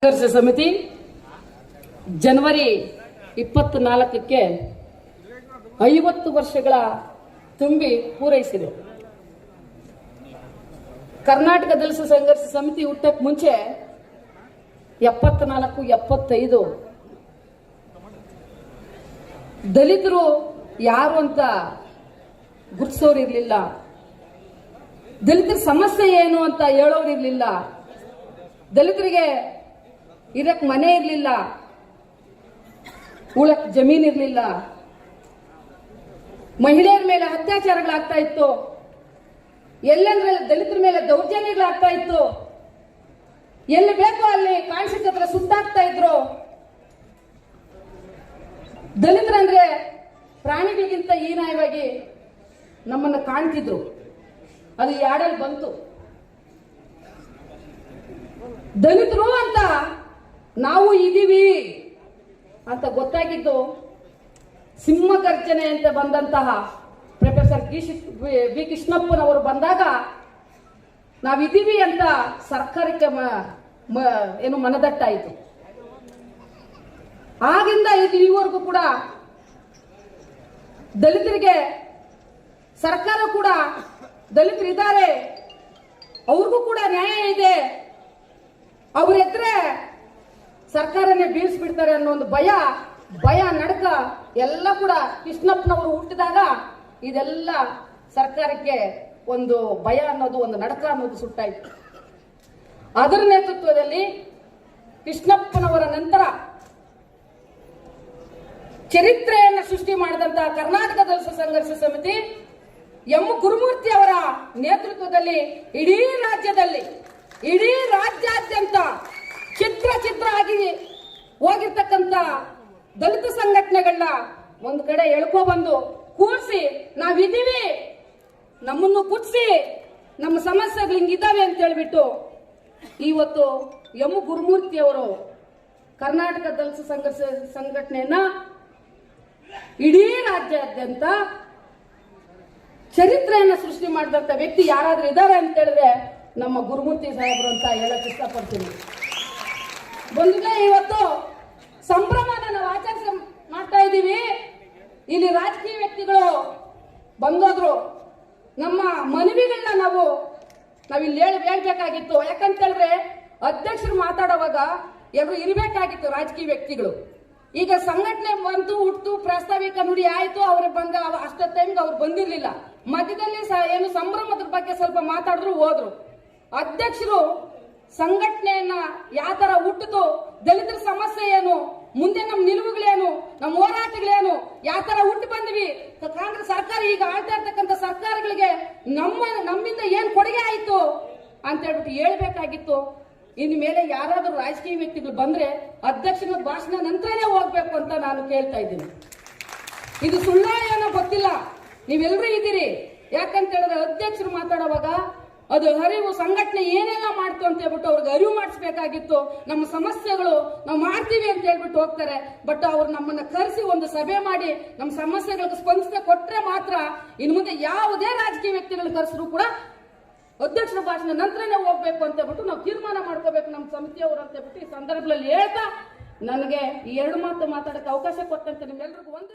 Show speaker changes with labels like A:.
A: ಸಂಘರ್ಷ ಸಮಿತಿ ಜನವರಿ 24ಕ್ಕೆ 50 ವರ್ಷಗಳ ತುಂಬಿ ಪೂರೈಸಿದೆ. ಕರ್ನಾಟಕ ದಲಿತ ಸಂಘರ್ಷ ಸಮಿತಿ ಹುಟ್ಟಕ್ಕೆ ಮುಂಚೆ 74, 75 ದಲಿತರು ಯಾರು ಅಂತ ಗುರುತಿಸೋರಿರ್ಲಿಲ್ಲ. ದಲಿತರ ಸಮಸ್ಯೆ ಏನು ಅಂತ ಹೇಳೋರಿರ್ಲಿಲ್ಲ. ದಲಿತರಿಗೆ ಇರಕ್ ಮನೆ ಇರಲಿಲ್ಲ, ಉಳಕ್ ಜಮೀನ್ ಇರಲಿಲ್ಲ. ಮಹಿಳೆಯರ ಮೇಲೆ ಅತ್ಯಾಚಾರಗಳಾಗ್ತಾ ಇತ್ತು. ಎಲ್ಲಂದ್ರೆ ದಲಿತರ ಮೇಲೆ ದೌರ್ಜನ್ಯಗಳಾಗ್ತಾ ಇತ್ತು. ಎಲ್ಲಿ ಬೇಕೋ ಅಲ್ಲಿ ಕಾಣಿಸಿದ ಹತ್ರ ಸುಟ್ಟಾಗ್ತಾ ಇದ್ರು. ದಲಿತರಂದ್ರೆ ಪ್ರಾಣಿಗಳಿಗಿಂತ ಹೀನಾಯವಾಗಿ ನಮ್ಮನ್ನು ಕಾಣ್ತಿದ್ರು. ಅದು ಯಾಡಲ್ಲಿ ಬಂತು. ದಲಿತರು ಅಂತ ನಾವು ಇದೀವಿ ಅಂತ ಗೊತ್ತಾಗಿದ್ದು ಸಿಂಹಗರ್ಜನೆ ಅಂತ ಬಂದಂತಹ ಪ್ರೊಫೆಸರ್ ಬಿ ಕೃಷ್ಣಪ್ಪನವರು ಬಂದಾಗ ನಾವಿದ್ದೀವಿ ಅಂತ ಸರ್ಕಾರಕ್ಕೆ ಏನು ಮನದಟ್ಟಾಯಿತು. ಆಗಿಂದ ಈವರೆಗೂ ಕೂಡ ದಲಿತರಿಗೆ ಸರ್ಕಾರ ಕೂಡ ದಲಿತರಿದ್ದಾರೆ, ಅವ್ರಿಗೂ ಕೂಡ ನ್ಯಾಯ ಇದೆ, ಅವರೆದ್ರೆ ಸರ್ಕಾರನೇ ಬೀಳಿಸ್ಬಿಡ್ತಾರೆ ಅನ್ನೋ ಒಂದು ಭಯ ನಡಕ ಎಲ್ಲ ಕೂಡ ಕೃಷ್ಣಪ್ಪನವರು ಹುಟ್ಟಿದಾಗ ಇದೆಲ್ಲ ಸರ್ಕಾರಕ್ಕೆ ಒಂದು ಭಯ ಅನ್ನೋದು, ಒಂದು ನಡಕ ಅನ್ನೋದು ಸುಟ್ಟಾಯಿತು. ಅದರ ನೇತೃತ್ವದಲ್ಲಿ ಕೃಷ್ಣಪ್ಪನವರ ನಂತರ ಚರಿತ್ರೆಯನ್ನು ಸೃಷ್ಟಿ ಮಾಡಿದಂತಹ ಕರ್ನಾಟಕ ದಲಿತ ಸಂಘರ್ಷ ಸಮಿತಿ ಎಂ ಗುರುಮೂರ್ತಿ ಅವರ ನೇತೃತ್ವದಲ್ಲಿ ಇಡೀ ರಾಜ್ಯಾದ್ಯಂತ ಚಿತ್ರ ಆಗಿ ಹೋಗಿರ್ತಕ್ಕಂಥ ದಲಿತ ಸಂಘಟನೆಗಳನ್ನ ಒಂದು ಕಡೆ ಎಳ್ಕೊ ಬಂದು ಕೂರಿಸಿ ನಾವಿದ್ದೀವಿ, ನಮ್ಮನ್ನು ಗುರ್ಸಿ, ನಮ್ಮ ಸಮಸ್ಯೆಗಳು ಹಿಂಗಿದ್ದಾವೆ ಅಂತ ಹೇಳ್ಬಿಟ್ಟು ಇವತ್ತು ಎಂ ಗುರುಮೂರ್ತಿ ಅವರು ಕರ್ನಾಟಕ ದಲಿತ ಸಂಘರ್ಷ ಸಂಘಟನೆಯನ್ನ ಇಡೀ ರಾಜ್ಯಾದ್ಯಂತ ಚರಿತ್ರೆಯನ್ನ ಸೃಷ್ಟಿ ಮಾಡಿದಂತ ವ್ಯಕ್ತಿ ಯಾರಾದ್ರೂ ಇದ್ದಾರೆ ಅಂತ ಹೇಳಿದ್ರೆ ನಮ್ಮ ಗುರುಮೂರ್ತಿ ಸಾಹೇಬರು ಅಂತ ಹೇಳಕ್ ಇಷ್ಟಪಡ್ತೀನಿ. ಬಂಧುಗಳೇ, ಇವತ್ತು ಸಂಭ್ರಮನ ನಾವು ಆಚರಿಸಿ ಮಾಡ್ತಾ ಇದ್ದೀವಿ. ಇಲ್ಲಿ ರಾಜಕೀಯ ವ್ಯಕ್ತಿಗಳು ಬಂದೋದ್ರು. ನಮ್ಮ ಮನವಿಗಳನ್ನ ನಾವಿಲ್ಲಿ ಹೇಳ್ಬೇಕಾಗಿತ್ತು. ಯಾಕಂತ ಹೇಳಿದ್ರೆ ಅಧ್ಯಕ್ಷರು ಮಾತಾಡುವಾಗ ಎಲ್ಲರೂ ಇರಬೇಕಾಗಿತ್ತು ರಾಜಕೀಯ ವ್ಯಕ್ತಿಗಳು. ಈಗ ಸಂಘಟನೆ ಬಂತು, ಹುಟ್ಟು, ಪ್ರಾಸ್ತಾವಿಕ ನುಡಿ ಆಯ್ತು, ಅವ್ರಿಗೆ ಬಂದ ಅಷ್ಟ ಟೈಮ್ಗೆ ಅವ್ರು ಬಂದಿರ್ಲಿಲ್ಲ. ಮಧ್ಯದಲ್ಲಿ ಏನು ಸಂಭ್ರಮದ ಬಗ್ಗೆ ಸ್ವಲ್ಪ ಮಾತಾಡಿದ್ರು, ಹೋದ್ರು. ಅಧ್ಯಕ್ಷರು ಸಂಘಟನೆಯನ್ನ ಯಾವ ತರ ಹುಟ್ಟಿತು, ದಲಿತರ ಸಮಸ್ಯೆ ಏನು, ಮುಂದೆ ನಮ್ಮ ನಿಲುವುಗಳೇನು, ನಮ್ಮ ಹೋರಾಟಗಳೇನು, ಯಾವ ತರ ಹುಟ್ಟು ಬಂದ್ವಿ, ಕಾಂಗ್ರೆಸ್ ಸರ್ಕಾರ ಈಗ ಆಳ್ತಾ ಇರ್ತಕ್ಕಂಥ ಸರ್ಕಾರಗಳಿಗೆ ನಮ್ಮಿಂದ ಏನ್ ಕೊಡುಗೆ ಆಯ್ತು ಅಂತ ಹೇಳ್ಬಿಟ್ಟು ಹೇಳ್ಬೇಕಾಗಿತ್ತು. ಇನ್ ಮೇಲೆ ಯಾರಾದ್ರೂ ರಾಜಕೀಯ ವ್ಯಕ್ತಿಗಳು ಬಂದ್ರೆ ಅಧ್ಯಕ್ಷನ ಭಾಷಣ ನಂತರನೇ ಹೋಗ್ಬೇಕು ಅಂತ ನಾನು ಕೇಳ್ತಾ ಇದ್ದೀನಿ. ಇದು ಸುಳ್ಳ ಏನೋ ಗೊತ್ತಿಲ್ಲ, ನೀವೆಲ್ಲರೂ ಇದ್ದೀರಿ. ಯಾಕಂತ ಹೇಳಿದ್ರೆ ಅಧ್ಯಕ್ಷರು ಮಾತಾಡುವಾಗ ಅದು ಅರಿವು, ಸಂಘಟನೆ ಏನೆಲ್ಲ ಮಾಡ್ತು ಅಂತ ಹೇಳ್ಬಿಟ್ಟು ಅವ್ರಿಗೆ ಅರಿವು ಮಾಡಿಸ್ಬೇಕಾಗಿತ್ತು. ನಮ್ಮ ಸಮಸ್ಯೆಗಳು ನಾವು ಮಾಡ್ತೀವಿ ಅಂತ ಹೇಳ್ಬಿಟ್ಟು ಹೋಗ್ತಾರೆ. ಬಟ್ ಅವ್ರು ನಮ್ಮನ್ನ ಕರೆಸಿ ಒಂದು ಸಭೆ ಮಾಡಿ ನಮ್ಮ ಸಮಸ್ಯೆಗಳಿಗೆ ಸ್ಪಂದಿಸದೆ ಕೊಟ್ರೆ ಮಾತ್ರ ಇನ್ನು ಮುಂದೆ ಯಾವುದೇ ರಾಜಕೀಯ ವ್ಯಕ್ತಿಗಳನ್ನ ಕರೆಸಿದ್ರು ಕೂಡ ಅಧ್ಯಕ್ಷರ ಭಾಷಣ ನಂತರನೇ ಹೋಗ್ಬೇಕು ಅಂತ ಹೇಳ್ಬಿಟ್ಟು ನಾವು ತೀರ್ಮಾನ ಮಾಡ್ಕೋಬೇಕು ನಮ್ಮ ಸಮಿತಿಯವರು ಅಂತ ಹೇಳ್ಬಿಟ್ಟು ಈ ಸಂದರ್ಭದಲ್ಲಿ ಹೇಳ್ತಾ ನನಗೆ ಈ 2 ಮಾತು ಮಾತಾಡಕ್ಕೆ ಅವಕಾಶ ಕೊಟ್ಟಂತೆ ನಿಮ್ಮೆಲ್ಲರಿಗೂ ಒಂದು